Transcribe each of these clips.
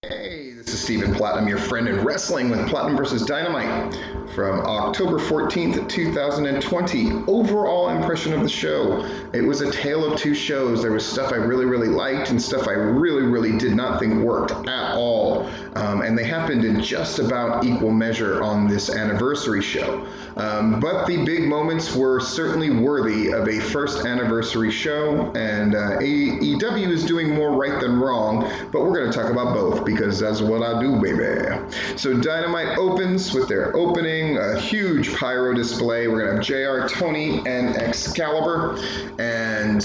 Hey, this is Stephen Platinum, your friend in wrestling with Platinum vs. Dynamite from October 14th, 2020. Overall impression of the show. It was a tale of two shows. There was stuff I really liked and stuff I really did not think worked at all. And they happened in just about equal measure on this anniversary show. But the big moments were certainly worthy of a first anniversary show, and AEW is doing more right than wrong, but we're going to talk about both because that's what I do, baby. So Dynamite opens with their opening, a huge pyro display. We're going to have JR, Tony, and Excalibur, and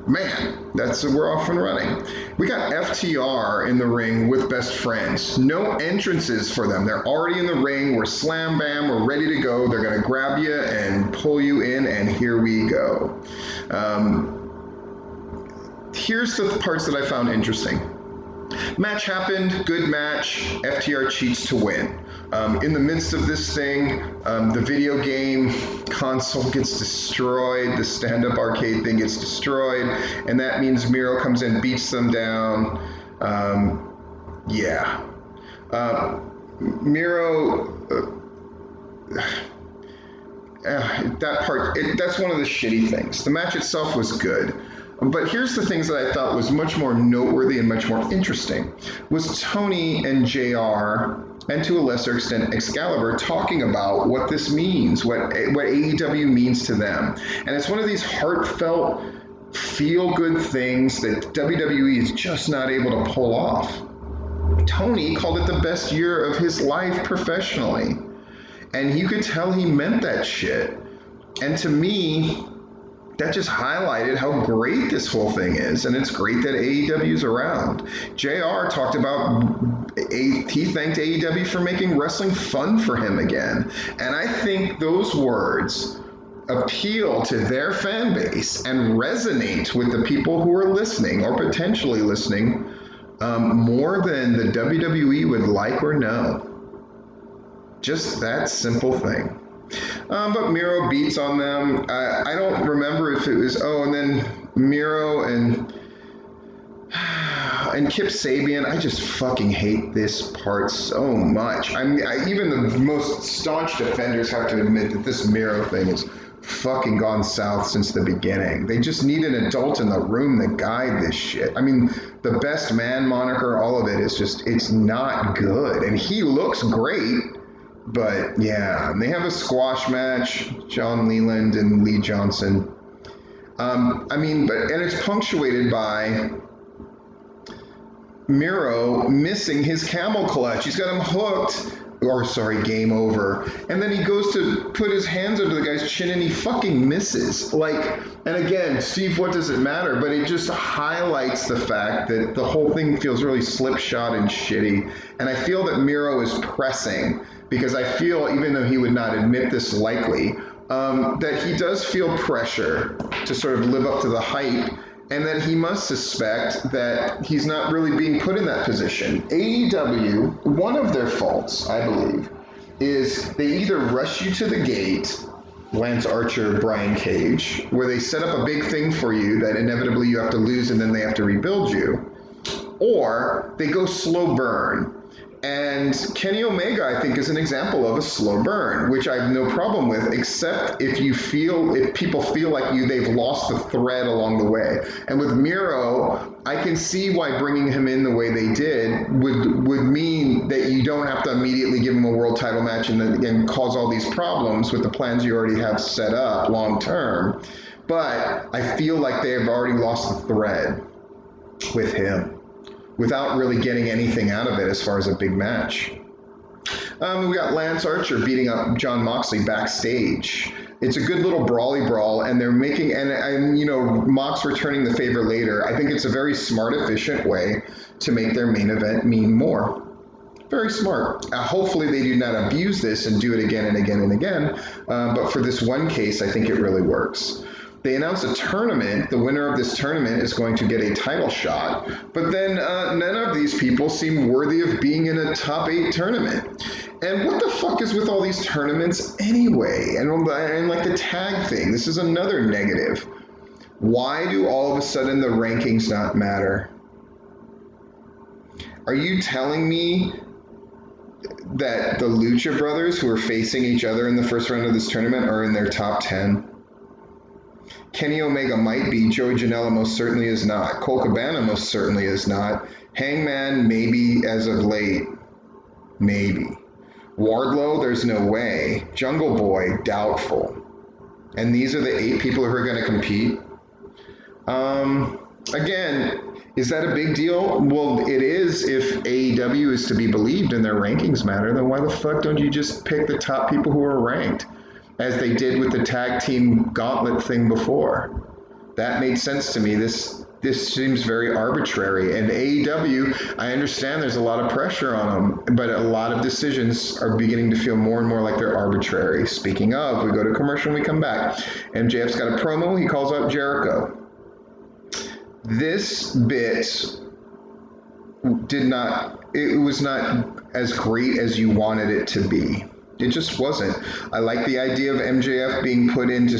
man, we're off and running. We got FTR in the ring with best friends. No entrances for them. They're already in the ring. We're slam bam. We're ready to go. They're going to grab you and pull you in, and here we go. Here's the parts that I found interesting. Match happened, good match, FTR cheats to win. In the midst of this thing, the video game console gets destroyed, the stand-up arcade thing gets destroyed, and that means Miro comes in, beats them down. Miro, that part, that's one of the shitty things. The match itself was good. But here's the things that I thought was much more noteworthy and much more interesting, was Tony and JR, and to a lesser extent Excalibur, talking about what this means, what AEW means to them. And it's one of these heartfelt, feel-good things that WWE is just not able to pull off. Tony called it the best year of his life professionally. And you could tell he meant that shit. And to me, that just highlighted how great this whole thing is, and it's great that AEW's around. JR talked about, he thanked AEW for making wrestling fun for him again, and I think those words appeal to their fan base and resonate with the people who are listening or potentially listening more than the WWE would like or know. Just that simple thing. But Miro beats on them. I don't remember if it was, and then Miro and Kip Sabian. I just fucking hate this part so much. Even the most staunch defenders have to admit that this Miro thing has fucking gone south since the beginning. They just need an adult in the room to guide this shit. I mean, the best man moniker, all of it is just, it's not good. And he looks great. But yeah, and they have a squash match, John Leland and Lee Johnson. And it's punctuated by Miro missing his camel clutch. He's got him hooked, game over. And then he goes to put his hands under the guy's chin and he fucking misses. And again, Steve, what does it matter? But it just highlights the fact that the whole thing feels really slipshod and shitty. And I feel that Miro is pressing, because I feel, even though he would not admit this likely, that he does feel pressure to sort of live up to the hype, and that he must suspect that he's not really being put in that position. AEW, one of their faults, I believe, is they either rush you to the gate, Lance Archer, Brian Cage, where they set up a big thing for you that inevitably you have to lose and then they have to rebuild you, or they go slow burn. And Kenny Omega, I think, is an example of a slow burn, which I have no problem with, except if people feel like they've lost the thread along the way. And with Miro, I can see why bringing him in the way they did would mean that you don't have to immediately give him a world title match and then cause all these problems with the plans you already have set up long term. But I feel like they have already lost the thread with him, without really getting anything out of it as far as a big match. We got Lance Archer beating up Jon Moxley backstage. It's a good little brawly brawl, and they're making, Mox returning the favor later. I think it's a very smart, efficient way to make their main event mean more. Very smart. Hopefully they do not abuse this and do it again and again and again, but for this one case, I think it really works. They announced a tournament. The winner of this tournament is going to get a title shot. But then none of these people seem worthy of being in a top 8 tournament. And what the fuck is with all these tournaments anyway? And like the tag thing, this is another negative. Why do all of a sudden the rankings not matter? Are you telling me that the Lucha Brothers, who are facing each other in the first round of this tournament, are in their top 10? Kenny Omega might be. Joey Janela most certainly is not. Cole Cabana most certainly is not. Hangman, maybe as of late. Maybe. Wardlow, there's no way. Jungle Boy, doubtful. And these are the 8 people who are going to compete. Again, is that a big deal? Well, it is if AEW is to be believed and their rankings matter. Then why the fuck don't you just pick the top people who are ranked, as they did with the tag team gauntlet thing before? That made sense to me. This seems very arbitrary. And AEW, I understand there's a lot of pressure on them, but a lot of decisions are beginning to feel more and more like they're arbitrary. Speaking of, we go to commercial and we come back. MJF's got a promo. He calls out Jericho. This bit it was not as great as you wanted it to be. It just wasn't. I like the idea of MJF being put into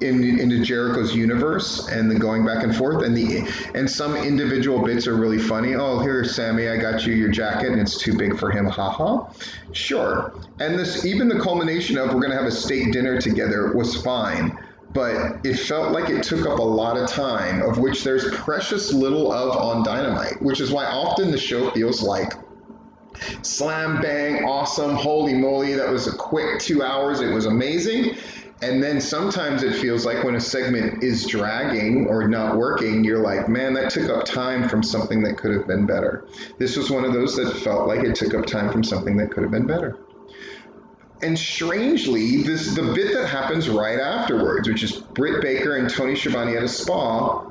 into Jericho's universe and then going back and forth, and some individual bits are really funny. Oh, here, Sammy, I got you your jacket and it's too big for him, haha. Sure. And even the culmination of we're gonna have a steak dinner together was fine. But it felt like it took up a lot of time, of which there's precious little of on Dynamite, which is why often the show feels like slam, bang, awesome, holy moly, that was a quick 2 hours, it was amazing. And then sometimes it feels like when a segment is dragging or not working, you're like, man, that took up time from something that could have been better. This was one of those that felt like it took up time from something that could have been better. And strangely, the bit that happens right afterwards, which is Britt Baker and Tony Schiavone at a spa,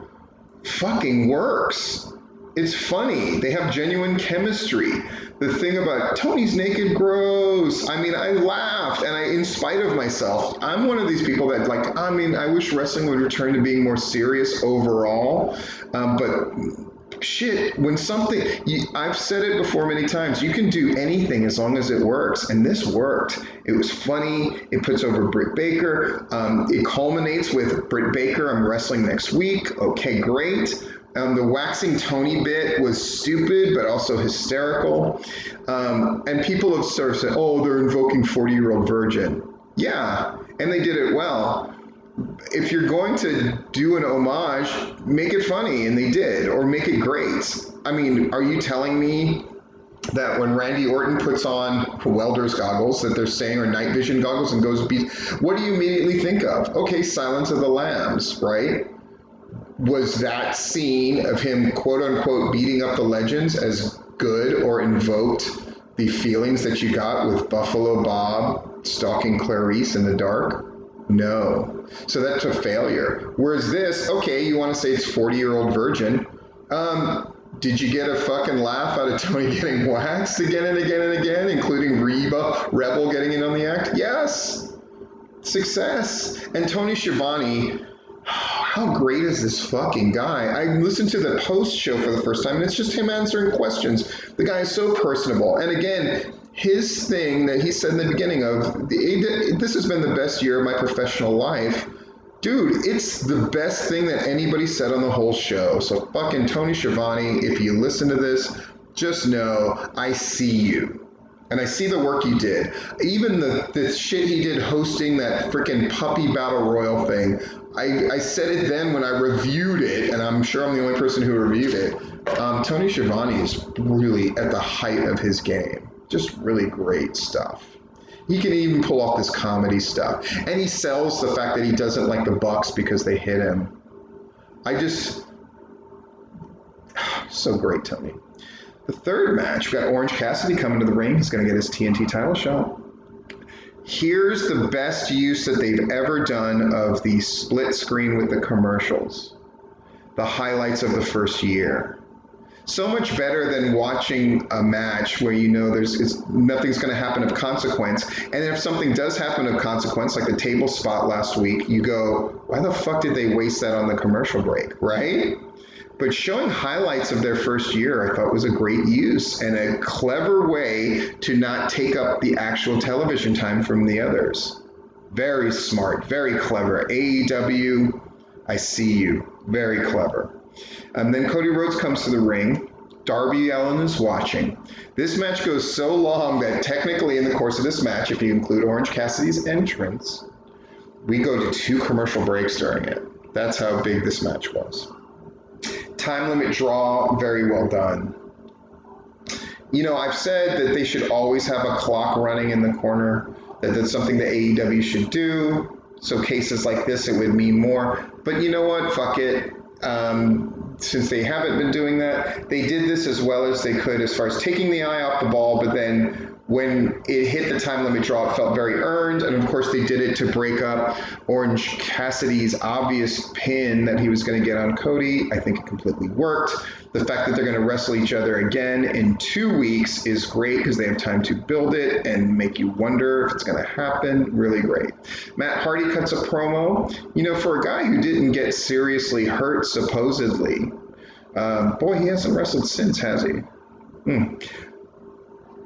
fucking works. It's funny. They have genuine chemistry. The thing about Tony's naked, gross. I mean, I laughed, and in spite of myself, I'm one of these people that I wish wrestling would return to being more serious overall. But shit, when I've said it before many times, you can do anything as long as it works, and this worked. It was funny. It puts over Britt Baker. It culminates with Britt Baker, I'm wrestling next week. Okay, great. The waxing Tony bit was stupid, but also hysterical. And people have sort of said, oh, they're invoking 40-year-old virgin. Yeah, and they did it well. If you're going to do an homage, make it funny, and they did, or make it great. I mean, are you telling me that when Randy Orton puts on welder's goggles that they're saying are night vision goggles and goes beat, what do you immediately think of? Okay, Silence of the Lambs, right? Was that scene of him quote unquote beating up the legends as good or invoked the feelings that you got with Buffalo Bob stalking Clarice in the dark? No. So that's a failure. Whereas this, okay, you want to say it's 40-year-old virgin. Did you get a fucking laugh out of Tony getting waxed again and again and again, including Rebel getting in on the act? Yes. Success. And Tony Schiavone, how great is this fucking guy? I listened to the post show for the first time, and it's just him answering questions. The guy is so personable. And again, his thing that he said in the beginning of, this has been the best year of my professional life. Dude, it's the best thing that anybody said on the whole show. So fucking Tony Schiavone, if you listen to this, just know I see you. And I see the work you did. Even the shit he did hosting that freaking puppy battle royal thing. I said it then when I reviewed it, and I'm sure I'm the only person who reviewed it. Tony Schiavone is really at the height of his game. Just really great stuff. He can even pull off this comedy stuff. And he sells the fact that he doesn't like the Bucks because they hit him. So great, Tony. The third match, we've got Orange Cassidy coming to the ring. He's going to get his TNT title shot. Here's the best use that they've ever done of the split screen with the commercials. The highlights of the first year. So much better than watching a match where you know nothing's going to happen of consequence. And if something does happen of consequence, like the table spot last week, you go, why the fuck did they waste that on the commercial break, right? But showing highlights of their first year, I thought was a great use and a clever way to not take up the actual television time from the others. Very smart, very clever. AEW, I see you. Very clever. And then Cody Rhodes comes to the ring. Darby Allin is watching. This match goes so long that technically in the course of this match, if you include Orange Cassidy's entrance, we go to 2 commercial breaks during it. That's how big this match was. Time limit draw, very well done. You know, I've said that they should always have a clock running in the corner, that that's something that AEW should do. So cases like this, it would mean more. But you know what? Fuck it. Since they haven't been doing that, they did this as well as they could as far as taking the eye off the ball, but then when it hit the time limit draw, it felt very earned. And of course, they did it to break up Orange Cassidy's obvious pin that he was going to get on Cody. I think it completely worked. The fact that they're going to wrestle each other again in 2 weeks is great because they have time to build it and make you wonder if it's going to happen. Really great. Matt Hardy cuts a promo. You know, for a guy who didn't get seriously hurt, supposedly, boy, he hasn't wrestled since, has he?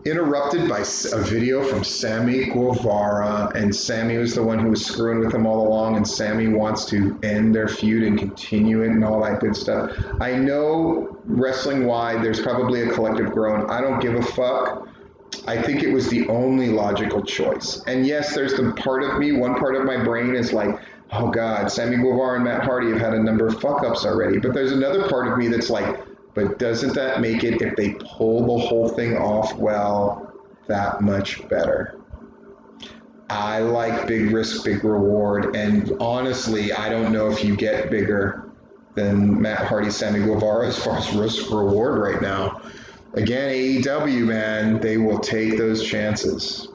Interrupted by a video from Sammy Guevara, and Sammy was the one who was screwing with him all along, and Sammy wants to end their feud and continue it and all that good stuff. I know wrestling-wide there's probably a collective groan. I don't give a fuck. I think it was the only logical choice. And yes, there's the part of me, one part of my brain is like, oh God, Sammy Guevara and Matt Hardy have had a number of fuck-ups already. But there's another part of me that's like, but doesn't that make it, if they pull the whole thing off well, that much better? I like big risk, big reward, and honestly, I don't know if you get bigger than Matt Hardy, Sammy Guevara as far as risk reward right now. Again, AEW, man, they will take those chances.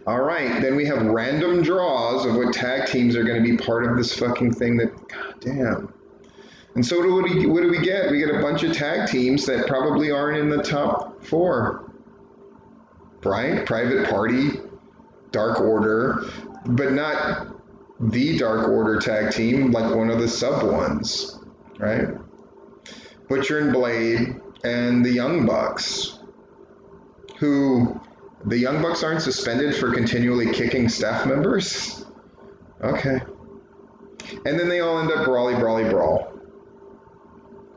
All right, then we have random draws of what tag teams are going to be part of this fucking thing that, goddamn. And so what do we get? We get a bunch of tag teams that probably aren't in the top 4. Right? Private Party, Dark Order, but not the Dark Order tag team, like one of the sub ones, right? Butcher and Blade and the Young Bucks, who the Young Bucks aren't suspended for continually kicking staff members? Okay. And then they all end up brawly, brawl.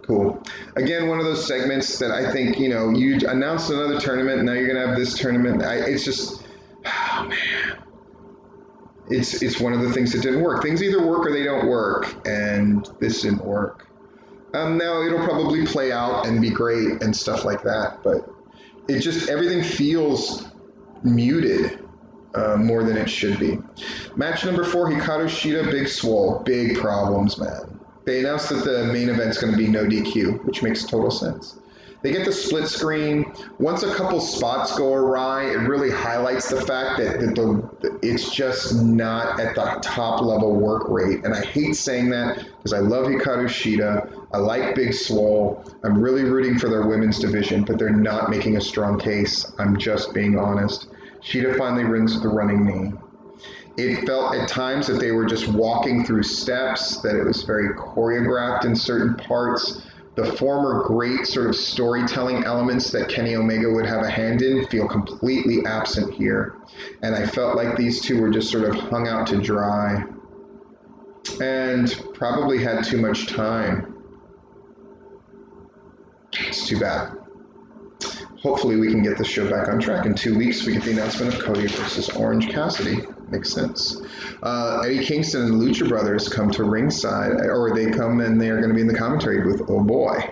Cool. Again, one of those segments that I think, you know, you announced another tournament, and now you're going to have this tournament. It's just, oh man. It's one of the things that didn't work. Things either work or they don't work, and this didn't work. Now it'll probably play out and be great and stuff like that, but it just, everything feels muted more than it should be. Match number 4, Hikaru Shida, Big Swole. Big problems, man. They announced that the main event's going to be no DQ, which makes total sense. They get the split screen. Once a couple spots go awry, it really highlights the fact that it's just not at the top level work rate. And I hate saying that because I love Hikaru Shida. I like Big Swole. I'm really rooting for their women's division, but they're not making a strong case. I'm just being honest. Shida finally rings with the running knee. It felt at times that they were just walking through steps, that it was very choreographed in certain parts. The former great sort of storytelling elements that Kenny Omega would have a hand in feel completely absent here. And I felt like these two were just sort of hung out to dry and probably had too much time. It's too bad. Hopefully we can get the show back on track. In 2 weeks, we get the announcement of Cody versus Orange Cassidy. Makes sense. Eddie Kingston and the Lucha Brothers come to ringside, or they come and they are going to be in the commentary booth. Oh boy.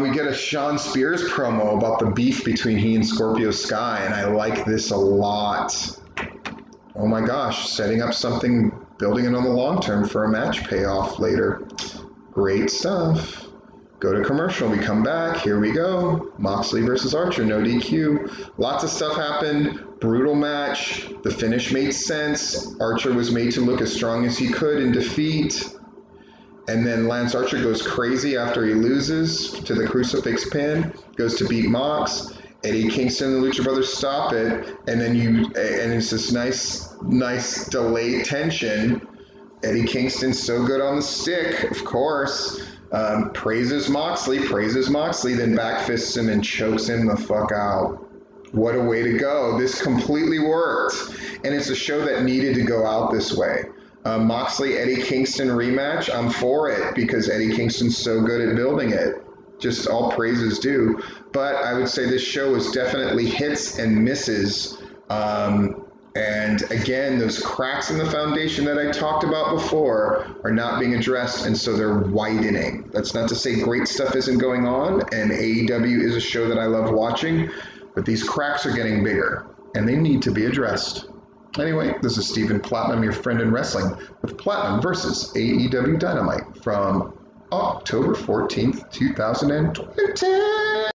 We get a Sean Spears promo about the beef between he and Scorpio Sky, and I like this a lot. Oh my gosh, setting up something, building it on the long term for a match payoff later. Great stuff. Go to commercial, we come back, here we go. Moxley versus Archer, no DQ. Lots of stuff happened, brutal match. The finish made sense. Archer was made to look as strong as he could in defeat. And then Lance Archer goes crazy after he loses to the crucifix pin, goes to beat Mox. Eddie Kingston and the Lucha Brothers stop it, and then it's this nice delayed tension. Eddie Kingston's so good on the stick, of course. Praises Moxley, then backfists him and chokes him the fuck out. What a way to go. This completely worked. And it's a show that needed to go out this way. Moxley Eddie Kingston rematch. I'm for it because Eddie Kingston's so good at building it. Just all praises due. But I would say this show is definitely hits and misses. And again, those cracks in the foundation that I talked about before are not being addressed, and so they're widening. That's not to say great stuff isn't going on, and AEW is a show that I love watching, but these cracks are getting bigger, and they need to be addressed. Anyway, this is Stephen Platinum, your friend in wrestling, with Platinum versus AEW Dynamite from October 14th, 2020.